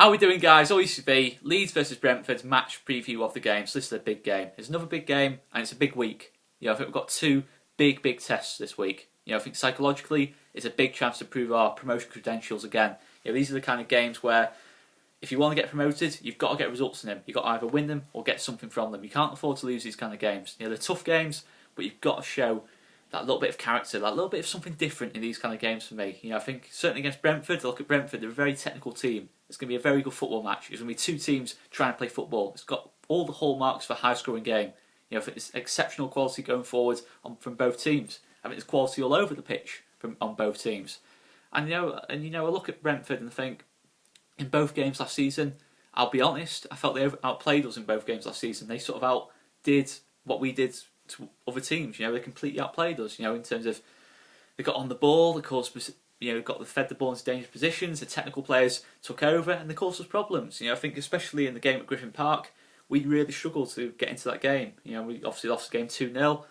How are we doing, guys? All used to be Leeds versus Brentford match preview of the game. So this is a big game. It's another big game, and it's a big week. I think we've got two big tests this week. I think psychologically, it's a big chance to prove our promotion credentials again. These are the kind of games where, if you want to get promoted, you've got to get results in them. You've got to either win them or get something from them. You can't afford to lose these kind of games. They're tough games, but you've got to show that little bit of character, that little bit of something different in these kind of games for me. I think certainly against Brentford, look at Brentford, they're a very technical team. It's going to be a very good football match. It's going to be two teams trying to play football. It's got all the hallmarks for a high-scoring game. I think there's exceptional quality going forward from both teams. I think there's quality all over the pitch on both teams. And I look at Brentford and think, in both games last season, I'll be honest, I felt they outplayed us in both games last season. They sort of outdid what we did to other teams. They completely outplayed us. In terms of they got on the ball, of course, fed the ball into dangerous positions. The technical players took over, and they caused us problems. I think especially in the game at Griffin Park, we really struggled to get into that game. We obviously lost the game 2-0,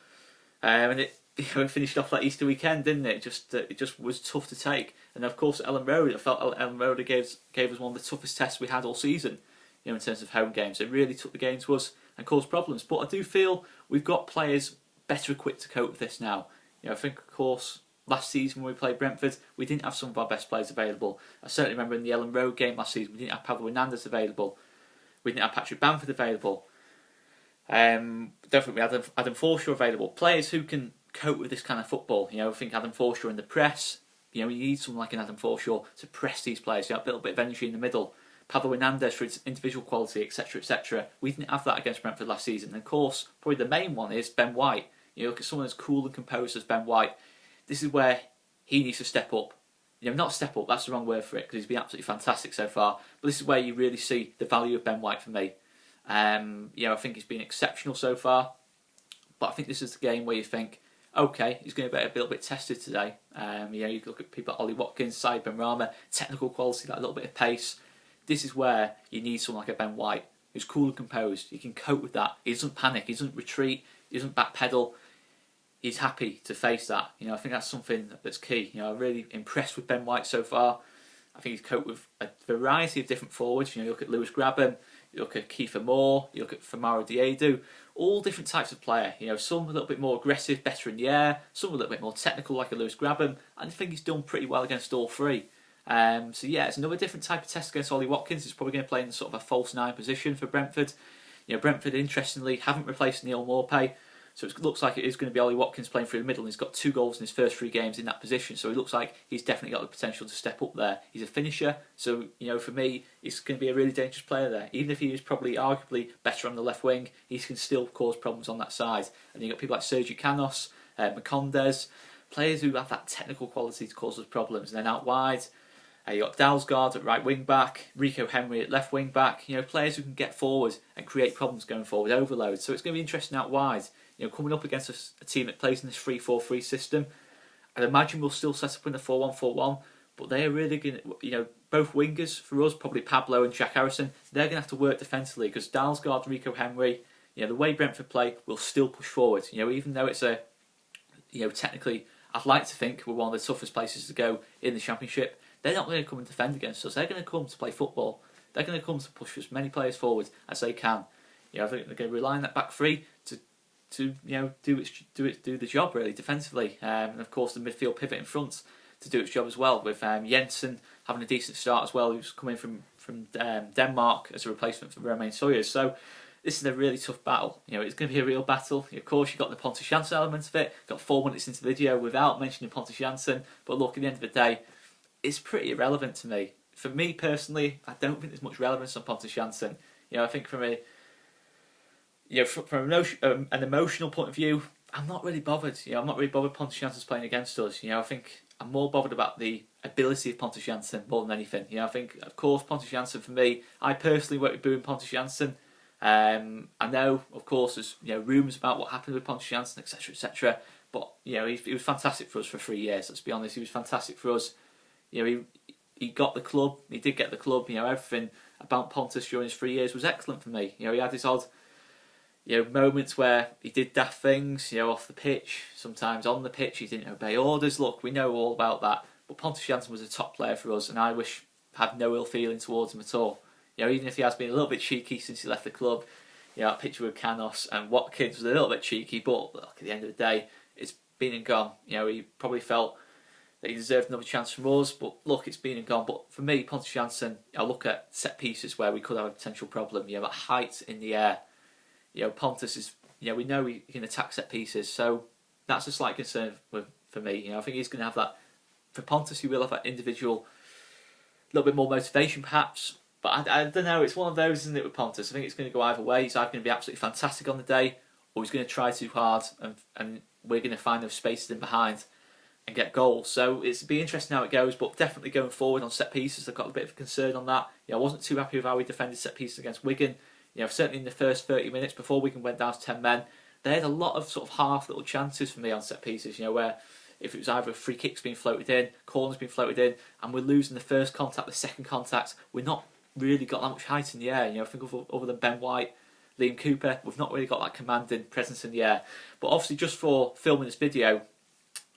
and it finished off like Easter weekend, didn't it? It just was tough to take. And of course, Ellen Road, I felt Ellen Road gave us one of the toughest tests we had all season. In terms of home games, it really took the game to us and caused problems. But I do feel we've got players better equipped to cope with this now. I think, of course, last season when we played Brentford, we didn't have some of our best players available. I certainly remember in the Ellen Road game last season, we didn't have Pablo Hernandez available. We didn't have Patrick Bamford available. Don't think we had Adam Forshaw available. Players who can cope with this kind of football. I think Adam Forshaw in the press. You need someone like an Adam Forshaw to press these players. A little bit of energy in the middle. Pablo Hernandez for its individual quality, etc., etc. We didn't have that against Brentford last season. And of course, probably the main one is Ben White. Look at someone as cool and composed as Ben White. This is where he needs to step up. Not step up, that's the wrong word for it, because he's been absolutely fantastic so far. But this is where you really see the value of Ben White for me. I think he's been exceptional so far. But I think this is the game where you think, okay, he's going to be a little bit tested today. You look at people like Ollie Watkins, Said Benrahma, technical quality, that little bit of pace. This is where you need someone like a Ben White, who's cool and composed. He can cope with that. He doesn't panic, he doesn't retreat, he doesn't backpedal. He's happy to face that. I think that's something that's key. I'm really impressed with Ben White so far. I think he's coped with a variety of different forwards. You look at Lewis Grabban, you look at Kiefer Moore, you look at Famara Diédhiou, all different types of player. Some a little bit more aggressive, better in the air, some a little bit more technical like a Lewis Grabban, and I think he's done pretty well against all three. It's another different type of test against Ollie Watkins. He's probably going to play in sort of a false nine position for Brentford. Brentford, interestingly, haven't replaced Neil Maupay. So it looks like it is going to be Ollie Watkins playing through the middle, and he's got 2 goals in his first 3 games in that position. So it looks like he's definitely got the potential to step up there. He's a finisher, so for me, he's going to be a really dangerous player there. Even if he is probably arguably better on the left wing, he can still cause problems on that side. And you've got people like Sergio Canos, Macondes, players who have that technical quality to cause us problems. And then out wide, you've got Dalsgaard at right wing back, Rico Henry at left wing back. Players who can get forward and create problems going forward, overload. So it's going to be interesting out wide. Coming up against a team that plays in this 3-4-3 system, I'd imagine we'll still set up in a 4-1-4-1, but they are really going to, both wingers for us, probably Pablo and Jack Harrison, they're going to have to work defensively because Dalsgaard, Rico Henry, the way Brentford play will still push forward. Even though it's technically, I'd like to think we're one of the toughest places to go in the Championship, they're not going to come and defend against us. They're going to come to play football. They're going to come to push as many players forward as they can. I think they're going to rely on that back three to do the job really defensively, and of course the midfield pivot in front to do its job as well, with Jensen having a decent start as well, who's coming from Denmark as a replacement for Romain Sawyers. So this is a really tough battle. It's going to be a real battle. Of course, you've got the Pontus Jansson element of it. Got 4 minutes into the video without mentioning Pontus Jansson, but look, at the end of the day, it's pretty irrelevant to me. For me personally, I don't think there's much relevance on Pontus Jansson. I think from an emotional point of view, I'm not really bothered. I'm not really bothered Pontus Jansson's playing against us. I think I'm more bothered about the ability of Pontus Jansson more than anything. I think, of course, Pontus Jansson for me, I personally won't be booing Pontus Jansson. I know, of course, there's rumours about what happened with Pontus Jansson, etc., etc. But he was fantastic for us for 3 years. Let's be honest, he was fantastic for us. He got the club. He did get the club. Everything about Pontus during his 3 years was excellent for me. He had his odd moments where he did daft things, off the pitch, sometimes on the pitch he didn't obey orders. Look, we know all about that. But Pontus Jansson was a top player for us, and I wish have no ill feeling towards him at all. You know, even if he has been a little bit cheeky since he left the club, you know, that picture with Conor and Watkins was a little bit cheeky, but look, at the end of the day, it's been and gone. You know, he probably felt that he deserved another chance from us, but look, it's been and gone. But for me, Pontus Jansson, I look at set pieces where we could have a potential problem. You know, that height in the air. You know, Pontus is, you know, we know he can attack set pieces, so that's a slight concern for me. You know, I think he's going to have that. For Pontus, he will have that individual, a little bit more motivation perhaps. But I don't know, it's one of those, isn't it, with Pontus? I think it's going to go either way. He's either going to be absolutely fantastic on the day, or he's going to try too hard, and we're going to find those spaces in behind and get goals. So it'll be interesting how it goes, but definitely going forward on set pieces, I've got a bit of a concern on that. You know, I wasn't too happy with how we defended set pieces against Wigan. You know, certainly in the first 30 minutes before Wigan went down to 10 men, they had a lot of sort of half little chances for me on set pieces, you know, where if it was either a free kick's being floated in, corners being floated in, and we're losing the first contact, the second contact, we're not really got that much height in the air. You know, I think other than Ben White, Liam Cooper, we've not really got that commanding presence in the air. But obviously, just for filming this video,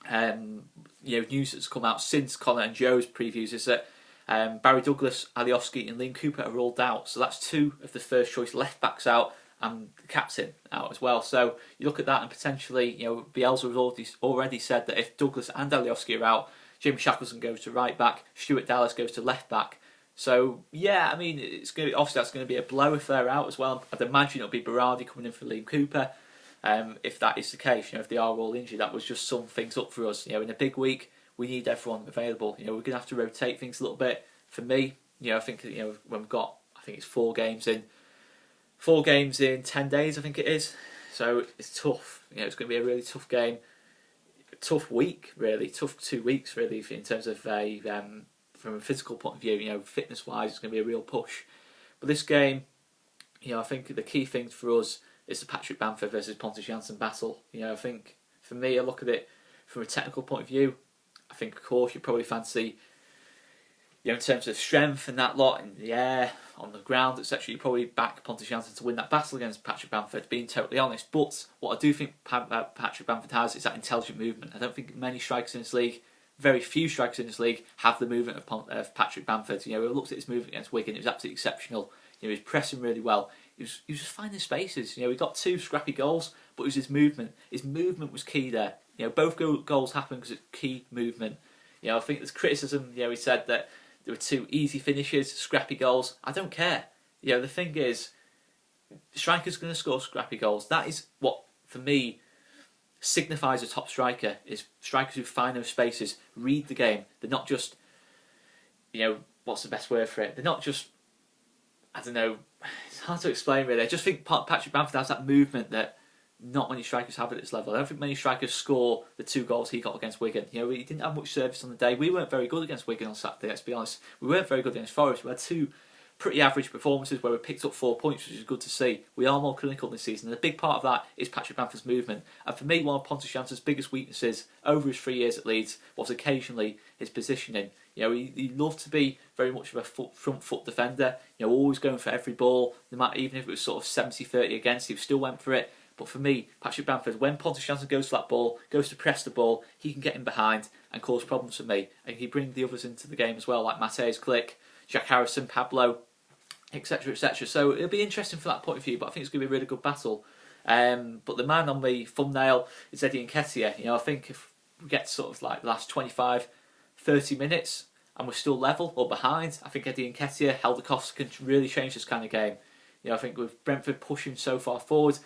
you know, news that's come out since Conor and Joe's previews is that Barry Douglas, Alioski, and Liam Cooper are ruled out. So that's two of the first choice left backs out, and the captain out as well. So you look at that, and potentially, you know, Bielsa has already said that if Douglas and Alioski are out, Jamie Shackleton goes to right back, Stuart Dallas goes to left back. So yeah, I mean, it's going to be, obviously that's going to be a blow if they're out as well. I'd imagine it'll be Berardi coming in for Liam Cooper. If that is the case, you know, if they are all injured, that was just sum things up for us. You know, in a big week, we need everyone available. You know, we're going to have to rotate things a little bit. For me, you know, I think, you know, when we've got, I think it's 4 games in 10 days, I think it is. So it's tough. You know, it's going to be a really tough game, tough week, really, tough 2 weeks, really, in terms of from a physical point of view. You know, fitness-wise, it's going to be a real push. But this game, you know, I think the key thing for us is the Patrick Bamford versus Pontus Jansson battle. You know, I think for me, I look at it from a technical point of view. I think, of course, you probably fancy, you know, in terms of strength and that lot in the air, on the ground, etc. You probably back Pontus Jansson to win that battle against Patrick Bamford, being totally honest. But what I do think Patrick Bamford has is that intelligent movement. I don't think many strikers in this league, very few strikers in this league, have the movement of Patrick Bamford. You know, we looked at his movement against Wigan; it was absolutely exceptional. You know, he was pressing really well. He was just finding spaces. You know, he got 2 scrappy goals, but it was his movement. His movement was key there. You know, both goals happened because it's key movement. You know, I think there's criticism. You know, he said that there were 2 easy finishes, scrappy goals. I don't care. You know, the thing is, strikers going to score scrappy goals. That is what, for me, signifies a top striker. Is strikers who find those spaces, read the game. They're not just, you know, what's the best word for it? They're not just, I don't know, it's hard to explain really. I just think Patrick Bamford has that movement that not many strikers have at this level. I don't think many strikers score the 2 goals he got against Wigan. You know, he didn't have much service on the day. We weren't very good against Wigan on Saturday, let's be honest. We weren't very good against Forest. We had 2 pretty average performances where we picked up 4 points, which is good to see. We are more clinical this season, and a big part of that is Patrick Bamford's movement. And for me, one of Pontus Jansson's biggest weaknesses over his 3 years at Leeds was occasionally his positioning. You know, he loved to be very much of a front foot defender. You know, always going for every ball, no matter, even if it was sort of 70-30 against, he still went for it. But for me, Patrick Bamford, when Pontus Jansson goes for that ball, goes to press the ball, he can get in behind and cause problems for me. And he brings the others into the game as well, like Matej's Click, Jack Harrison, Pablo, etc, etc. So it'll be interesting from that point of view, but I think it's going to be a really good battle. But the man on the thumbnail is Eddie Nketiah. You know, I think if we get sort of like the last 25, 30 minutes and we're still level or behind, I think Eddie Nketiah, held the COSTA, can really change this kind of game. You know, I think with Brentford pushing so far forward,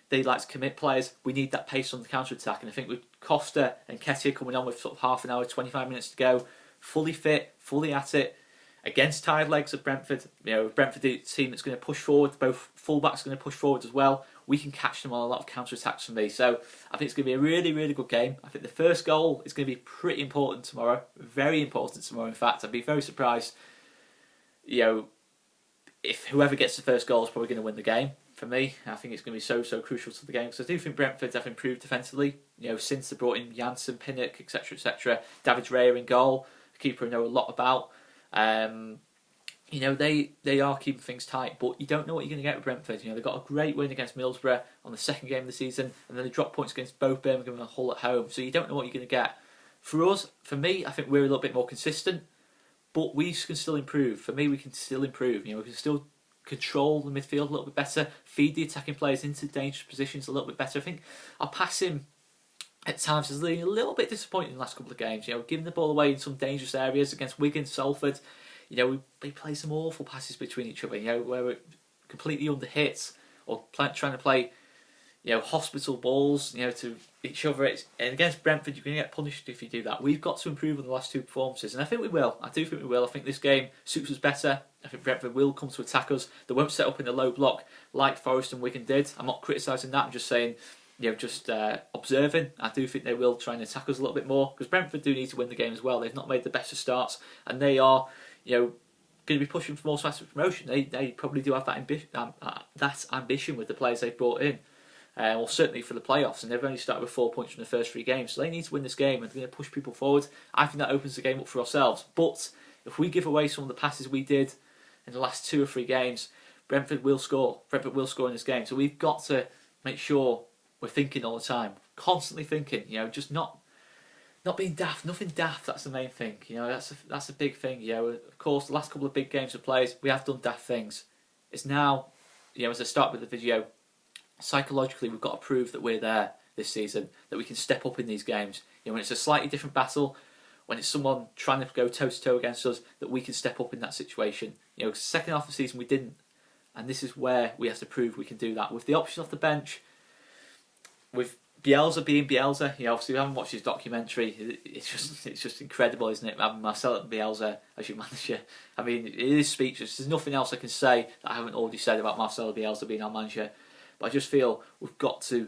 they like to commit players. We need that pace on the counter-attack. And I think with COSTA and Nketiah coming on with sort of half an hour, 25 minutes to go, fully fit, fully at it, against tired legs of Brentford, you know, Brentford is a team that's going to push forward, both full-backs are going to push forward as well. We can catch them on a lot of counter-attacks from me. So I think it's going to be a really, really good game. I think the first goal is going to be pretty important tomorrow. Very important tomorrow, in fact. I'd be very surprised, you know, if whoever gets the first goal is probably going to win the game. For me, I think it's going to be so crucial to the game, because I do think Brentford have improved defensively. You know, since they brought in Janssen, Pinnock, etc, etc. David Raya in goal, a keeper I know a lot about. You know, they are keeping things tight, but you don't know what you're going to get with Brentford. You know, they got a great win against Middlesbrough on the second game of the season, and then they dropped points against both Birmingham and Hull at home. So you don't know what you're going to get. For us, for me, I think we're a little bit more consistent. but we can still improve. For me, we can still improve. You know, we can still control the midfield a little bit better, feed the attacking players into dangerous positions a little bit better. I think our passing at times is a little bit disappointing in the last couple of games. You know, giving the ball away in some dangerous areas against Wigan, Salford. You know, we play some awful passes between each other. You know, where we're completely under hit or trying to play, you know, hospital balls, you know, to each other. And against Brentford, you're going to get punished if you do that. We've got to improve on the last two performances, and I think we will. I do think we will. I think this game suits us better. I think Brentford will come to attack us. They won't set up in the low block like Forest and Wigan did. I'm not criticising that. I'm just saying, you know, just observing. I do think they will try and attack us a little bit more, because Brentford do need to win the game as well. They've not made the best of starts, and they are, you know, going to be pushing for more fast promotion. They probably do have that ambition with the players they've brought in. Well, certainly for the playoffs, and they've only started with 4 points from the first 3 games, so they need to win this game, and they're going to push people forward. I think that opens the game up for ourselves. But if we give away some of the passes we did in the last 2 or 3 games, Brentford will score. Brentford will score in this game. So we've got to make sure we're thinking all the time, constantly thinking. You know, just not being daft, nothing daft. That's the main thing. You know, that's a big thing. You know, of course, the last couple of big games we played, we have done daft things. It's now, you know, as I start with the video, psychologically we've got to prove that we're there this season, that we can step up in these games. You know, when it's a slightly different battle, when it's someone trying to go toe to toe against us, that we can step up in that situation. You know, second half of the season we didn't, and this is where we have to prove we can do that with the option off the bench. With Bielsa being Bielsa, you know, obviously we haven't watched his documentary. It's just incredible, isn't it? Having Marcelo Bielsa as your manager. I mean, it is speechless. There's nothing else I can say that I haven't already said about Marcelo Bielsa being our manager. But I just feel we've got to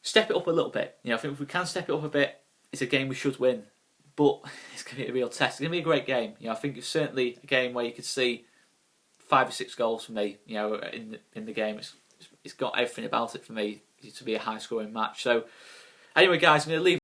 step it up a little bit. You know, I think if we can step it up a bit, it's a game we should win. But it's going to be a real test. It's going to be a great game. You know, I think it's certainly a game where you could see 5 or 6 goals for me. You know, in the game, it's got everything about it for me to be a high-scoring match. So, anyway, guys, I'm going to leave